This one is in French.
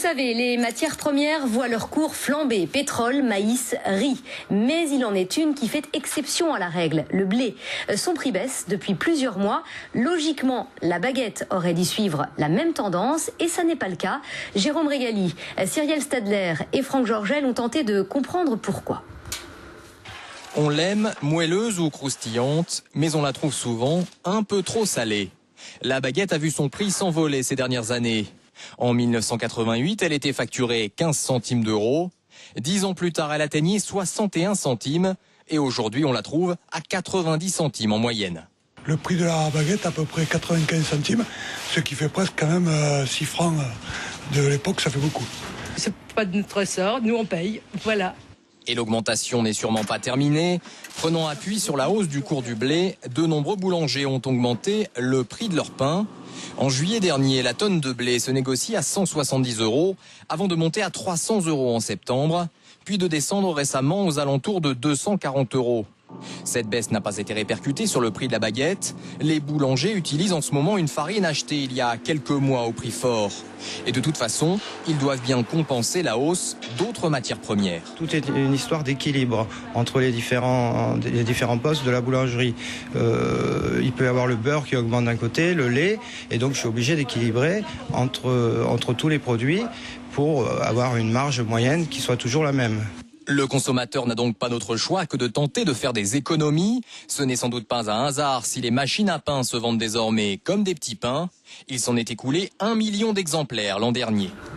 savez, les matières premières voient leur cours flamber. Pétrole, maïs, riz. Mais il en est une qui fait exception à la règle, le blé. Son prix baisse depuis plusieurs mois. Logiquement, la baguette aurait dû suivre la même tendance et ça n'est pas le cas. Jérôme Régali, Cyrielle Stadler et Franck Georgel ont tenté de comprendre pourquoi. On l'aime moelleuse ou croustillante, mais on la trouve souvent un peu trop salée. La baguette a vu son prix s'envoler ces dernières années. En 1988, elle était facturée 15 centimes d'euros. 10 ans plus tard, elle atteignait 61 centimes. Et aujourd'hui, on la trouve à 90 centimes en moyenne. Le prix de la baguette à peu près 95 centimes, ce qui fait presque quand même 6 francs de l'époque, ça fait beaucoup. C'est pas de notre sort, nous on paye, voilà. Et l'augmentation n'est sûrement pas terminée. Prenant appui sur la hausse du cours du blé, de nombreux boulangers ont augmenté le prix de leur pain. En juillet dernier, la tonne de blé se négocie à 170 euros avant de monter à 300 euros en septembre, puis de descendre récemment aux alentours de 240 euros. Cette baisse n'a pas été répercutée sur le prix de la baguette. Les boulangers utilisent en ce moment une farine achetée il y a quelques mois au prix fort. Et de toute façon, ils doivent bien compenser la hausse d'autres matières premières. Tout est une histoire d'équilibre entre les différents postes de la boulangerie. Il peut y avoir le beurre qui augmente d'un côté, le lait, et donc je suis obligé d'équilibrer entre tous les produits pour avoir une marge moyenne qui soit toujours la même. Le consommateur n'a donc pas d'autre choix que de tenter de faire des économies. Ce n'est sans doute pas un hasard si les machines à pain se vendent désormais comme des petits pains. Il s'en est écoulé 1 million d'exemplaires l'an dernier.